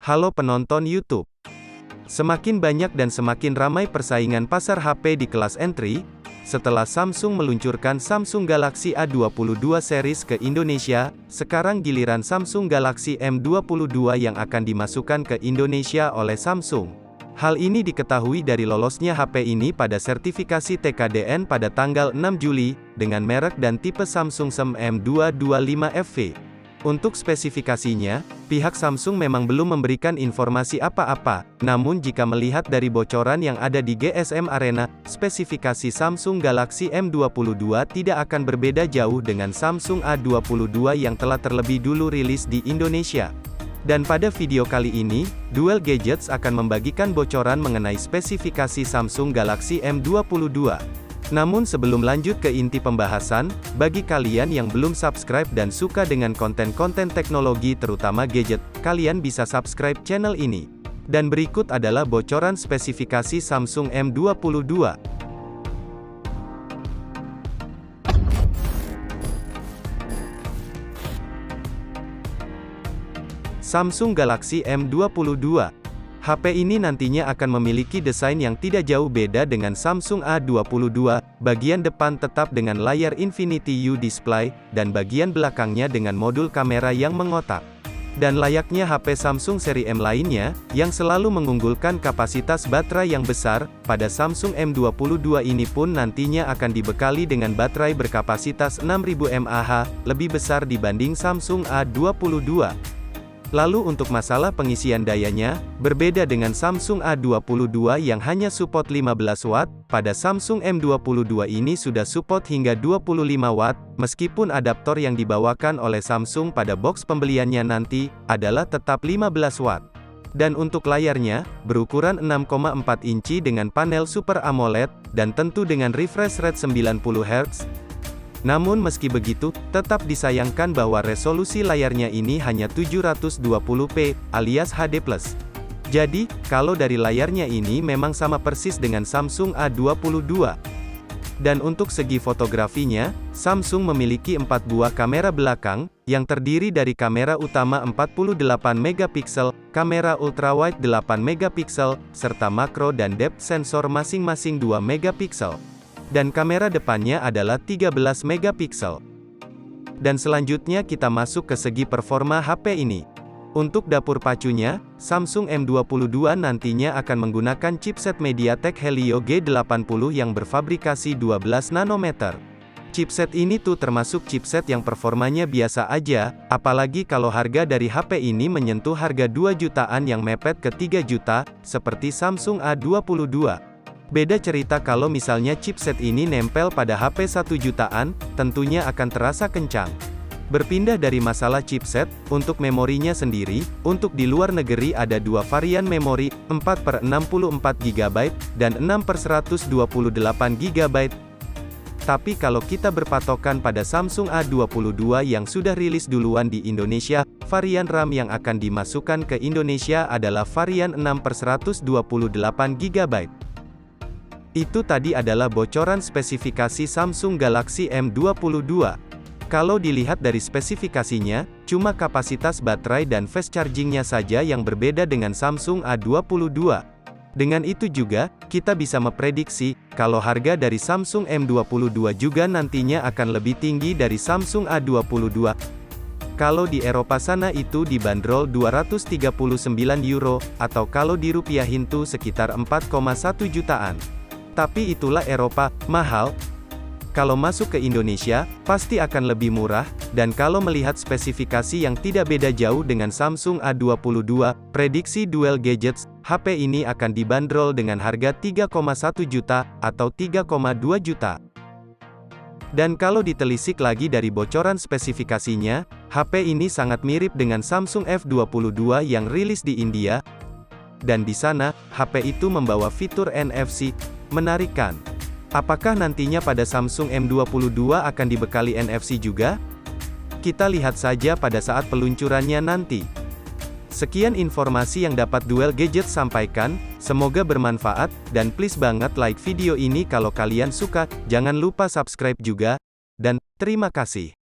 Halo penonton YouTube. Semakin banyak dan semakin ramai persaingan pasar HP di kelas entry, setelah Samsung meluncurkan Samsung Galaxy A22 series ke Indonesia, sekarang giliran Samsung Galaxy M22 yang akan dimasukkan ke Indonesia oleh Samsung. Hal ini diketahui dari lolosnya HP ini pada sertifikasi TKDN pada tanggal 6 Juli, dengan merek dan tipe Samsung M225FV. Untuk spesifikasinya, pihak Samsung memang belum memberikan informasi apa-apa, namun jika melihat dari bocoran yang ada di GSM Arena, spesifikasi Samsung Galaxy M22 tidak akan berbeda jauh dengan Samsung A22 yang telah terlebih dulu rilis di Indonesia. Dan pada video kali ini, Duel Gadgets akan membagikan bocoran mengenai spesifikasi Samsung Galaxy M22. Namun sebelum lanjut ke inti pembahasan, bagi kalian yang belum subscribe dan suka dengan konten-konten teknologi terutama gadget, kalian bisa subscribe channel ini. Dan berikut adalah bocoran spesifikasi Samsung M22. Samsung Galaxy M22. HP ini nantinya akan memiliki desain yang tidak jauh beda dengan Samsung A22, bagian depan tetap dengan layar Infinity U display, dan bagian belakangnya dengan modul kamera yang mengotak. Dan layaknya HP Samsung seri M lainnya, yang selalu mengunggulkan kapasitas baterai yang besar, pada Samsung M22 ini pun nantinya akan dibekali dengan baterai berkapasitas 6000 mAh, lebih besar dibanding Samsung A22. Lalu untuk masalah pengisian dayanya, berbeda dengan Samsung A22 yang hanya support 15 Watt, pada Samsung M22 ini sudah support hingga 25 Watt, meskipun adaptor yang dibawakan oleh Samsung pada box pembeliannya nanti, adalah tetap 15 Watt. Dan untuk layarnya, berukuran 6,4 inci dengan panel Super AMOLED, dan tentu dengan refresh rate 90 Hz. Namun meski begitu, tetap disayangkan bahwa resolusi layarnya ini hanya 720p, alias HD+. Jadi, kalau dari layarnya ini memang sama persis dengan Samsung A22. Dan untuk segi fotografinya, Samsung memiliki 4 buah kamera belakang, yang terdiri dari kamera utama 48 megapiksel, kamera ultrawide 8 megapiksel, serta makro dan depth sensor masing-masing 2 megapiksel. Dan kamera depannya adalah 13 megapiksel. Dan selanjutnya kita masuk ke segi performa HP ini. Untuk dapur pacunya, Samsung M22 nantinya akan menggunakan chipset MediaTek Helio G80 yang berfabrikasi 12 nanometer. Chipset ini tuh termasuk chipset yang performanya biasa aja, apalagi kalau harga dari HP ini menyentuh harga 2 jutaan yang mepet ke 3 juta, seperti Samsung A22. Beda cerita kalau misalnya chipset ini nempel pada HP 1 jutaan, tentunya akan terasa kencang. Berpindah dari masalah chipset, untuk memorinya sendiri, untuk di luar negeri ada dua varian memori, 4/64 GB, dan 6/128 GB. Tapi kalau kita berpatokan pada Samsung A22 yang sudah rilis duluan di Indonesia, varian RAM yang akan dimasukkan ke Indonesia adalah varian 6/128 GB. Itu tadi adalah bocoran spesifikasi Samsung Galaxy M22. Kalau dilihat dari spesifikasinya, cuma kapasitas baterai dan fast chargingnya saja yang berbeda dengan Samsung A22. Dengan itu juga, kita bisa memprediksi, kalau harga dari Samsung M22 juga nantinya akan lebih tinggi dari Samsung A22. Kalau di Eropa sana itu dibanderol 239 euro, atau kalau dirupiahin tuh sekitar 4,1 jutaan. Tapi itulah Eropa, mahal. Kalau masuk ke Indonesia, pasti akan lebih murah, dan kalau melihat spesifikasi yang tidak beda jauh dengan Samsung A22, prediksi Duel Gadgets, HP ini akan dibanderol dengan harga 3,1 juta, atau 3,2 juta. Dan kalau ditelisik lagi dari bocoran spesifikasinya, HP ini sangat mirip dengan Samsung F22 yang rilis di India, dan di sana, HP itu membawa fitur NFC. Menarikan. Apakah nantinya pada Samsung M22 akan dibekali NFC juga? Kita lihat saja pada saat peluncurannya nanti. Sekian informasi yang dapat Duel Gadgets sampaikan, semoga bermanfaat, dan please banget like video ini kalau kalian suka, jangan lupa subscribe juga, dan terima kasih.